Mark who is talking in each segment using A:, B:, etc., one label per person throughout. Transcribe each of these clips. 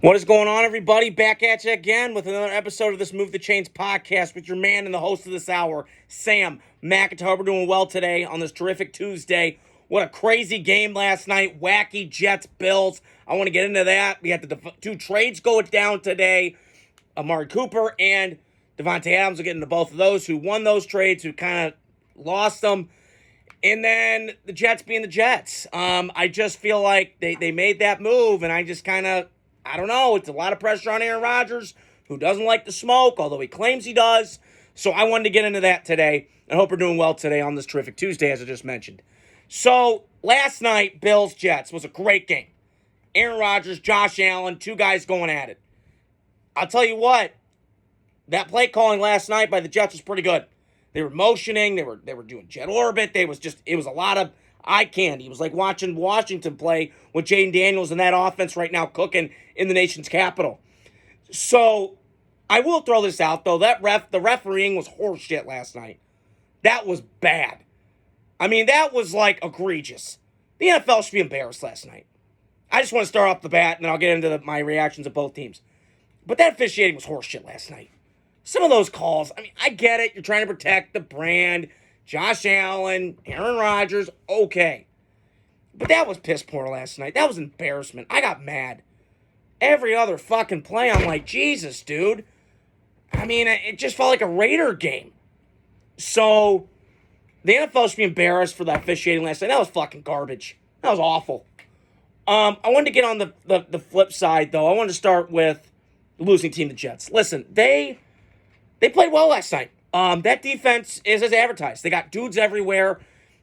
A: What is going on, everybody? Back at you again with another episode of this Move the Chains podcast with your man and the host of this hour, Sam McIntyre. We're doing well today on this terrific Tuesday. What a crazy game last night. Wacky Jets, Bills. I want to get into that. We had the two trades going down today. Amari Cooper and Devontae Adams will get into both of those. Who won those trades, who kind of lost them. And then the Jets being the Jets. I just feel like they made that move, and I just kind of, I don't know. It's a lot of pressure on Aaron Rodgers, who doesn't like the smoke, although he claims he does. So I wanted to get into that today, and hope we're doing well today on this terrific Tuesday, as I just mentioned. So last night, Bills-Jets was a great game. Aaron Rodgers, Josh Allen, two guys going at it. I'll tell you what, that play calling last night by the Jets was pretty good. They were motioning, they were doing jet orbit. It was a lot of eye candy. It was like watching Washington play with Jaden Daniels and that offense right now cooking in the nation's capital. So I will throw this out though. The refereeing was horseshit last night. That was bad. I mean, that was like egregious. The NFL should be embarrassed last night. I just want to start off the bat, and then I'll get into my reactions of both teams. But that officiating was horseshit last night. Some of those calls, I mean, I get it. You're trying to protect the brand. Josh Allen, Aaron Rodgers, okay. But that was piss poor last night. That was embarrassment. I got mad. Every other fucking play, I'm like, Jesus, dude. I mean, it just felt like a Raider game. So, the NFL should be embarrassed for that officiating last night. That was fucking garbage. That was awful. I wanted to get on the flip side, though. I wanted to start with the losing team, the Jets. Listen, they played well last night. That defense is as advertised. They got dudes everywhere.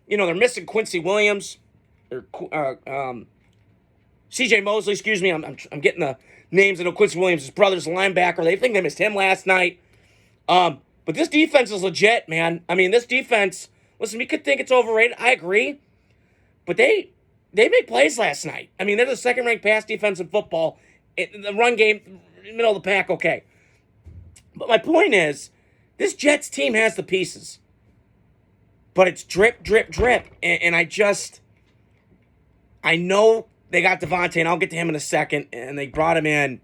A: You know, they're missing Quincy Williams. C.J. Mosley, excuse me. I'm getting the names. I know Quincy Williams, his brother's a linebacker. They think they missed him last night. But this defense is legit, man. I mean, this defense, listen, we could think it's overrated. I agree. But they made plays last night. I mean, they're the second-ranked pass defense in football. The run game, middle of the pack, okay. But my point is, this Jets team has the pieces. But it's drip, drip, drip. And I know they got Devontae, and I'll get to him in a second, and they brought him in.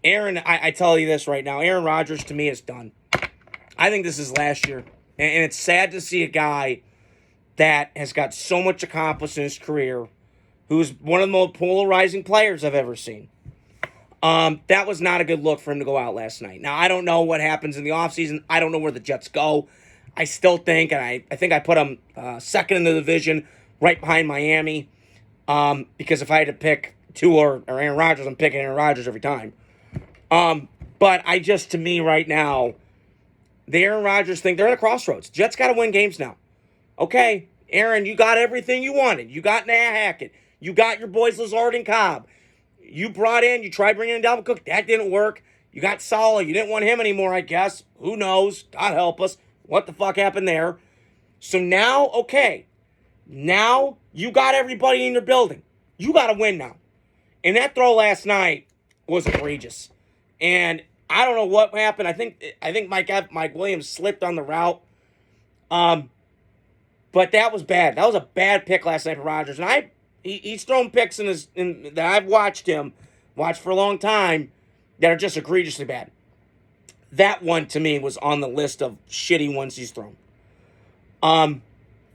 A: Aaron, I tell you this right now, Aaron Rodgers to me is done. I think this is last year. And it's sad to see a guy that has got so much accomplished in his career, who's one of the most polarizing players I've ever seen. That was not a good look for him to go out last night. Now, I don't know what happens in the offseason. I don't know where the Jets go. I still think, and I think I put them second in the division, right behind Miami, because if I had to pick Tua or Aaron Rodgers, I'm picking Aaron Rodgers every time. But to me right now, the Aaron Rodgers thing, they're at a crossroads. Jets got to win games now. Okay, Aaron, you got everything you wanted. You got Nat Hackett. You got your boys Lazard and Cobb. You tried bringing in Dalvin Cook. That didn't work. You got Saleh. You didn't want him anymore, I guess. Who knows? God help us. What the fuck happened there? So now, okay. Now you got everybody in your building. You got to win now. And that throw last night was egregious. And I don't know what happened. I think Mike Williams slipped on the route. But that was bad. That was a bad pick last night for Rodgers. And he's thrown picks that I've watched for a long time, that are just egregiously bad. That one, to me, was on the list of shitty ones he's thrown. And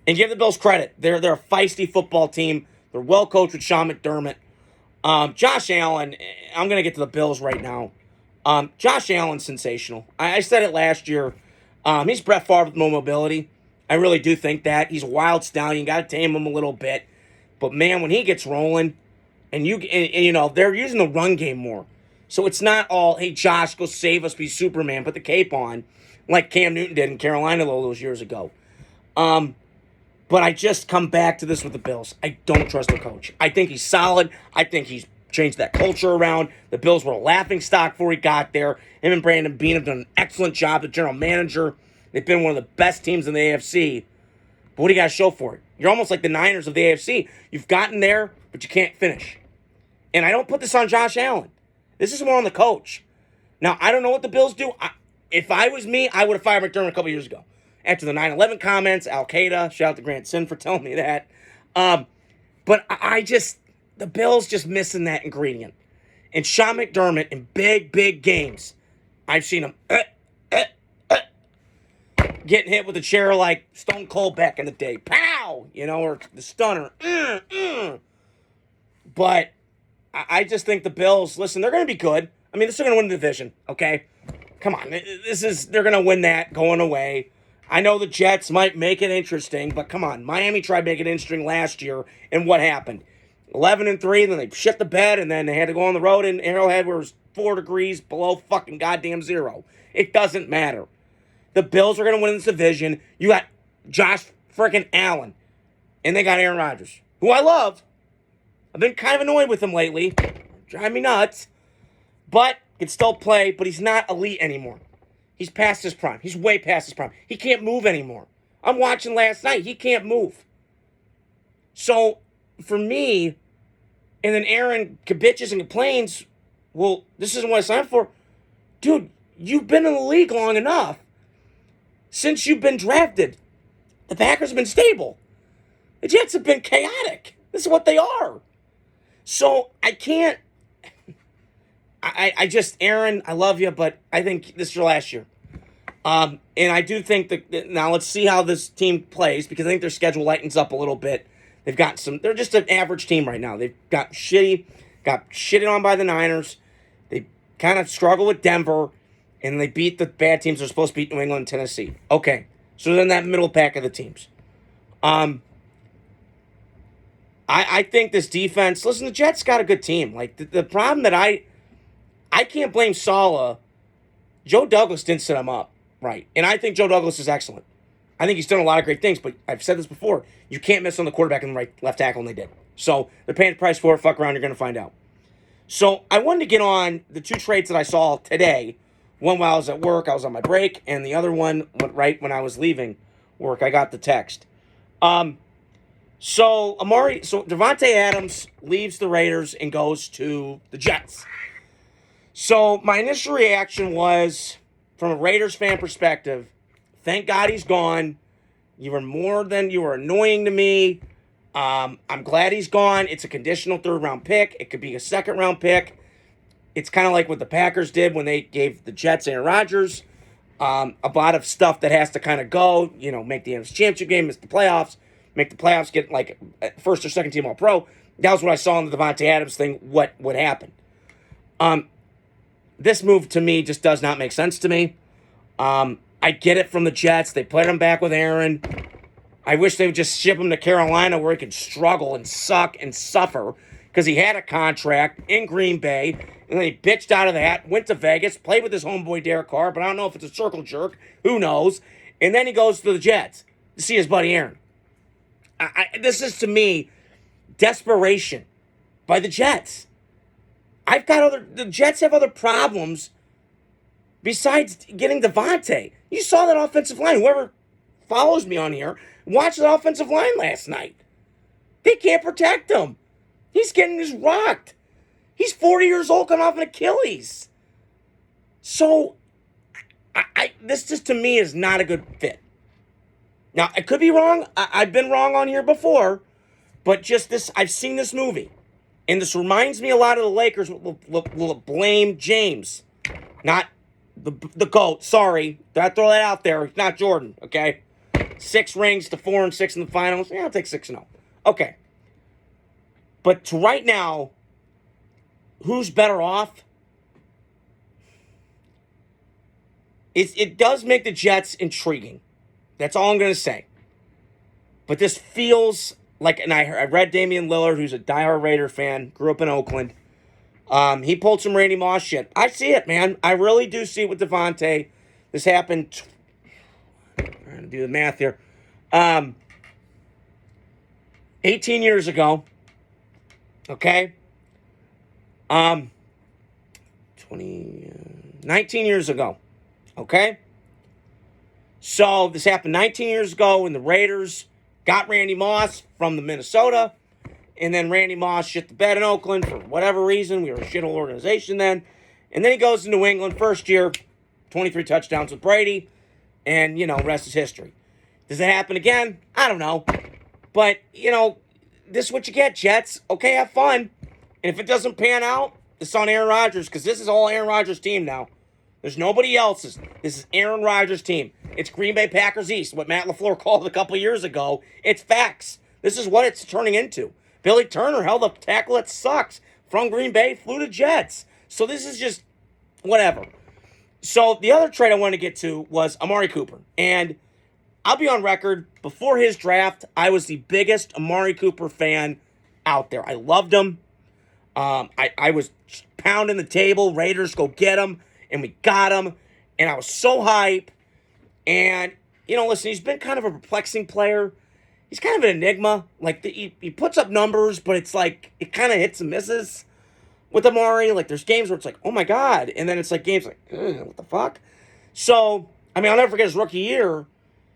A: give the Bills credit. They're a feisty football team. They're well coached with Sean McDermott. Josh Allen, I'm going to get to the Bills right now. Josh Allen's sensational. I said it last year. He's Brett Favre with more mobility. I really do think that. He's a wild stallion. Got to tame him a little bit. But, man, when he gets rolling, and they're using the run game more. So it's not all, hey, Josh, go save us, be Superman, put the cape on, like Cam Newton did in Carolina all those years ago. But I just come back to this with the Bills. I don't trust the coach. I think he's solid. I think he's changed that culture around. The Bills were a laughingstock before he got there. Him and Brandon Beane have done an excellent job as general manager. They've been one of the best teams in the AFC. But what do you got to show for it? You're almost like the Niners of the AFC. You've gotten there, but you can't finish. And I don't put this on Josh Allen. This is more on the coach. Now, I don't know what the Bills do. If I was me, I would have fired McDermott a couple years ago. After the 9/11 comments, Al-Qaeda, shout out to Grant Sin for telling me that. But I just, the Bills just missing that ingredient. And Sean McDermott in big, big games, I've seen him getting hit with a chair like Stone Cold back in the day. Pow! Or the stunner. But I just think the Bills, listen, they're going to be good. I mean, they're still going to win the division, okay? Come on. They're going to win that going away. I know the Jets might make it interesting, but come on. Miami tried to make it interesting last year, and what happened? 11-3, then they shit the bed, and then they had to go on the road in Arrowhead where it was 4 degrees below fucking goddamn zero. It doesn't matter. The Bills are going to win this division. You got Josh freaking Allen, and they got Aaron Rodgers, who I love. I've been kind of annoyed with him lately. Drive me nuts. But can still play, but he's not elite anymore. He's past his prime. He's way past his prime. He can't move anymore. I'm watching last night. He can't move. So, for me, and then Aaron bitches and complains, well, this isn't what I signed for. Dude, you've been in the league long enough. Since you've been drafted, the Packers have been stable. The Jets have been chaotic. This is what they are. So, I can't... I just, Aaron, I love you, but I think this is your last year. And I do think that, now let's see how this team plays, because I think their schedule lightens up a little bit. They've got they're just an average team right now. They've got shitted on by the Niners. They kind of struggle with Denver, and they beat the bad teams they're supposed to beat, New England and Tennessee. Okay, so then that middle pack of the teams. I think this defense, listen, the Jets got a good team. Like, the problem that I can't blame Saleh. Joe Douglas didn't set him up right. And I think Joe Douglas is excellent. I think he's done a lot of great things, but I've said this before. You can't miss on the quarterback and the left tackle, and they did. So they're paying the price for it. Fuck around, you're going to find out. So I wanted to get on the 2 trades that I saw today. One while I was at work, I was on my break, and the other one right when I was leaving work. I got the text. So Davante Adams leaves the Raiders and goes to the Jets. So my initial reaction was, from a Raiders fan perspective, thank God he's gone. You were annoying to me. I'm glad he's gone. It's a conditional 3rd-round pick. It could be a 2nd-round pick. It's kind of like what the Packers did when they gave the Jets Aaron Rodgers. A lot of stuff that has to kind of go. Make the NFC Championship game, miss the playoffs, make the playoffs, get like first or second team All-Pro. That was what I saw in the Davante Adams thing. What would happen? This move, to me, just does not make sense to me. I get it from the Jets. They put him back with Aaron. I wish they would just ship him to Carolina where he could struggle and suck and suffer, because he had a contract in Green Bay, and then he bitched out of that, went to Vegas, played with his homeboy Derek Carr, but I don't know if it's a circle jerk. Who knows? And then he goes to the Jets to see his buddy Aaron. This is, to me, desperation by the Jets. The Jets have other problems besides getting Davante. You saw that offensive line. Whoever follows me on here watched the offensive line last night. They can't protect him. He's getting his rocked. He's 40 years old, coming off an Achilles. So, this just, to me, is not a good fit. Now, I could be wrong. I've been wrong on here before, but just this, I've seen this movie. And this reminds me a lot of the Lakers will blame James. Not the GOAT. Sorry. Gotta throw that out there. Not Jordan, okay? 6 rings to 4 and 6 in the finals. Yeah, I'll take 6-0. Okay. But right now, who's better off? It does make the Jets intriguing. That's all I'm going to say. But this feels like, and I read Damian Lillard, who's a diehard Raider fan, grew up in Oakland. He pulled some Randy Moss shit. I see it, man. I really do see it with Davante. This happened, I'm trying to do the math here, 18 years ago. Okay? 19 years ago. Okay? So, this happened 19 years ago when the Raiders got Randy Moss from the Minnesota, and then Randy Moss shit the bed in Oakland for whatever reason. We were a shithole organization then. And then he goes to New England, first year, 23 touchdowns with Brady, and, rest is history. Does it happen again? I don't know. But, this is what you get, Jets. Okay, have fun. And if it doesn't pan out, it's on Aaron Rodgers, because this is all Aaron Rodgers' team now. There's nobody else's. This is Aaron Rodgers' team. It's Green Bay Packers East, what Matt LaFleur called a couple years ago. It's facts. This is what it's turning into. Billy Turner held a tackle that sucks from Green Bay, flew to Jets. So this is just whatever. So the other trade I wanted to get to was Amari Cooper. And I'll be on record, before his draft, I was the biggest Amari Cooper fan out there. I loved him. I was pounding the table, Raiders go get him, and we got him. And I was so hype. And, listen, he's been kind of a perplexing player. He's kind of an enigma. Like, he puts up numbers, but it's like, it kind of hits and misses with Amari. Like, there's games where it's like, oh my God. And then it's like games like, what the fuck? So, I'll never forget his rookie year.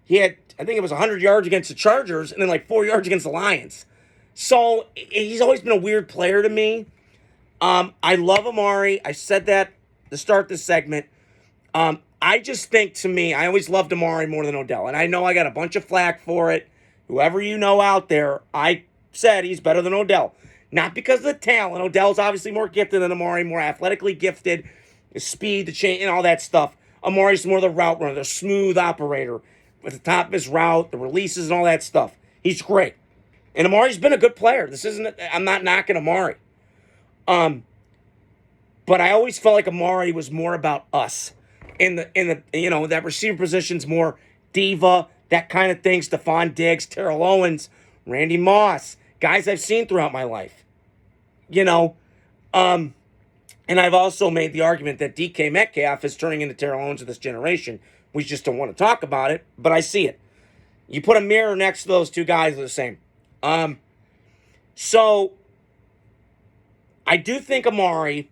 A: He had, I think it was 100 yards against the Chargers and then like 4 yards against the Lions. So, he's always been a weird player to me. I love Amari. I said that to start this segment. I just think, to me, I always loved Amari more than Odell. And I know I got a bunch of flack for it. Whoever you know out there, I said he's better than Odell. Not because of the talent. Odell's obviously more gifted than Amari, more athletically gifted, the speed, the chain, and all that stuff. Amari's more the route runner, the smooth operator at the top of his route, the releases and all that stuff. He's great. And Amari's been a good player. I'm not knocking Amari. But I always felt like Amari was more about us. In the that receiver position's more diva, that kind of thing. Stephon Diggs, Terrell Owens, Randy Moss, guys I've seen throughout my life. And I've also made the argument that DK Metcalf is turning into Terrell Owens of this generation. We just don't want to talk about it, but I see it. You put a mirror next to those two guys, they're the same. So I do think Amari,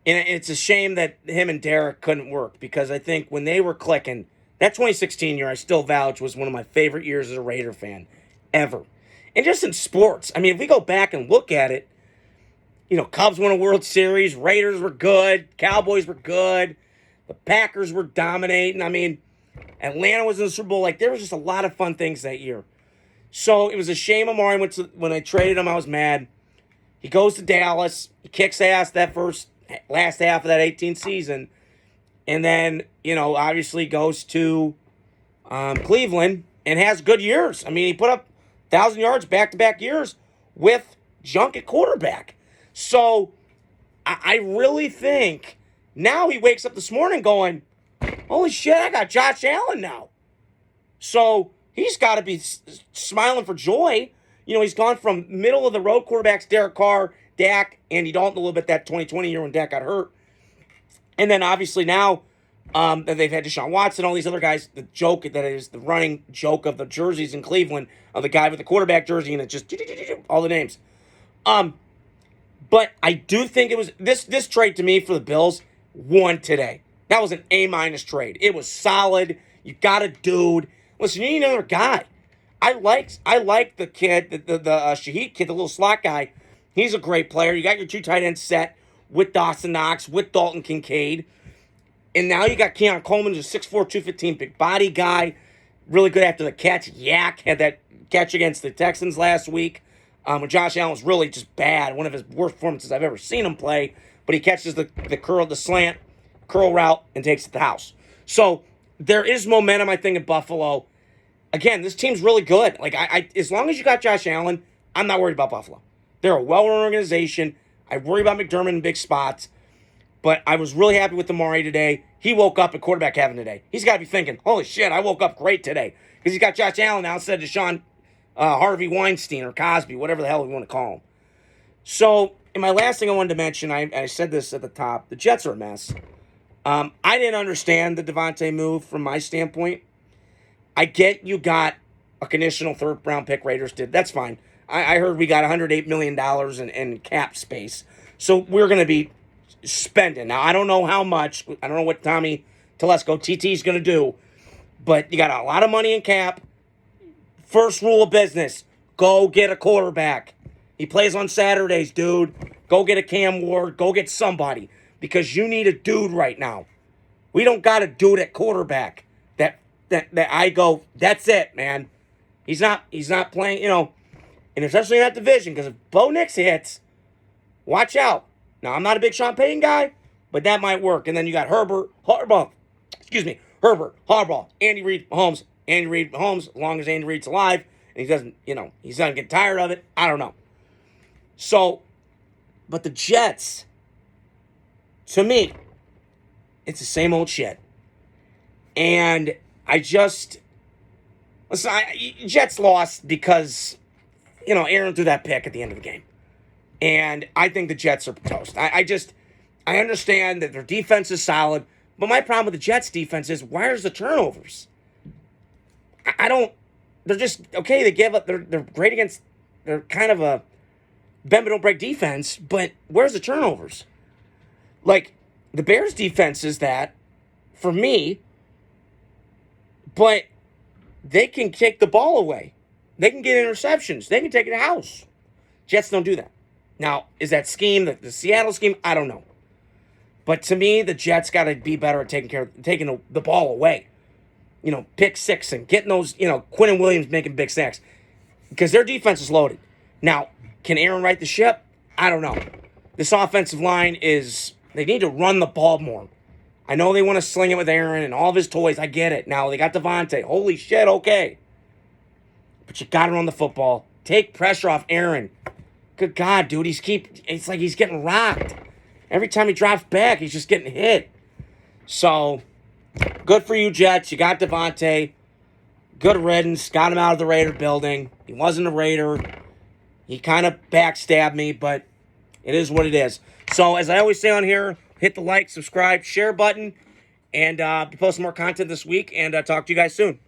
A: and it's a shame that him and Derek couldn't work, because I think when they were clicking, that 2016 year, I still vouch, was one of my favorite years as a Raider fan ever. And just in sports, if we go back and look at it, Cubs won a World Series, Raiders were good, Cowboys were good, the Packers were dominating. Atlanta was in the Super Bowl. Like, there was just a lot of fun things that year. So it was a shame Amari when I traded him, I was mad. He goes to Dallas, he kicks ass that last half of that 18th season, and then, obviously goes to Cleveland and has good years. He put up 1,000 yards back-to-back years with junk at quarterback. So I really think now he wakes up this morning going, holy shit, I got Josh Allen now. So he's got to be smiling for joy. He's gone from middle-of-the-road quarterbacks, Derek Carr, Dak, Andy Dalton a little bit that 2020 year when Dak got hurt. And then obviously now that they've had Deshaun Watson, all these other guys, the joke that is the running joke of the jerseys in Cleveland, of the guy with the quarterback jersey, and it just all the names. But I do think it was this trade to me for the Bills won today. That was an A- trade. It was solid. You got a dude. Listen, you need another guy. I like the kid, the Shaheed kid, the little slot guy. He's a great player. You got your two tight ends set with Dawson Knox, with Dalton Kincaid. And now you got Keon Coleman, who's a 6'4", 215 big body guy. Really good after the catch. Yak had that catch against the Texans last week. When Josh Allen was really just bad. One of his worst performances I've ever seen him play. But he catches the slant, curl route, and takes it to the house. So there is momentum, I think, in Buffalo. Again, this team's really good. Like, I as long as you got Josh Allen, I'm not worried about Buffalo. They're a well-run organization. I worry about McDermott in big spots. But I was really happy with Amari today. He woke up at quarterback heaven today. He's got to be thinking, holy shit, I woke up great today. Because he's got Josh Allen now instead of Deshaun Harvey Weinstein or Cosby, whatever the hell we want to call him. So, and my last thing I wanted to mention, I said this at the top, the Jets are a mess. I didn't understand the Devontae move from my standpoint. I get you got a conditional third-round pick, Raiders did. That's fine. I heard we got $108 million in cap space. So we're going to be spending. Now, I don't know how much. I don't know what Tommy Telesco, TT, is going to do. But you got a lot of money in cap. First rule of business, go get a quarterback. He plays on Saturdays, dude. Go get a Cam Ward. Go get somebody. Because you need a dude right now. We don't got a dude at quarterback that I go, that's it, man. He's not playing, And especially in that division, because if Bo Nix hits, watch out. Now, I'm not a big Sean Payton guy, but that might work. And then you got Herbert, Harbaugh, Andy Reid, Mahomes, as long as Andy Reid's alive, and he doesn't, he's not get tired of it. I don't know. So, but the Jets, to me, it's the same old shit. And Jets lost because, Aaron threw that pick at the end of the game. And I think the Jets are toast. I understand that their defense is solid, but my problem with the Jets defense is, where's the turnovers? They're just, okay, they give up, they're great against, they're kind of a bend but don't break defense, but where's the turnovers? Like, the Bears defense is that, for me, but they can kick the ball away. They can get interceptions. They can take it to the house. Jets don't do that. Now, is that scheme, the Seattle scheme? I don't know. But to me, the Jets got to be better at taking the ball away. Pick six and getting those, Quinn Williams making big sacks. Because their defense is loaded. Now, can Aaron right the ship? I don't know. This offensive line they need to run the ball more. I know they want to sling it with Aaron and all of his toys. I get it. Now, they got Devontae. Holy shit, okay. But you got to run the football. Take pressure off Aaron. Good God, dude. It's like he's getting rocked. Every time he drops back, he's just getting hit. So, good for you, Jets. You got Devontae. Good riddance. Got him out of the Raider building. He wasn't a Raider. He kind of backstabbed me, but it is what it is. So, as I always say on here, hit the like, subscribe, share button, and be posting more content this week, and talk to you guys soon.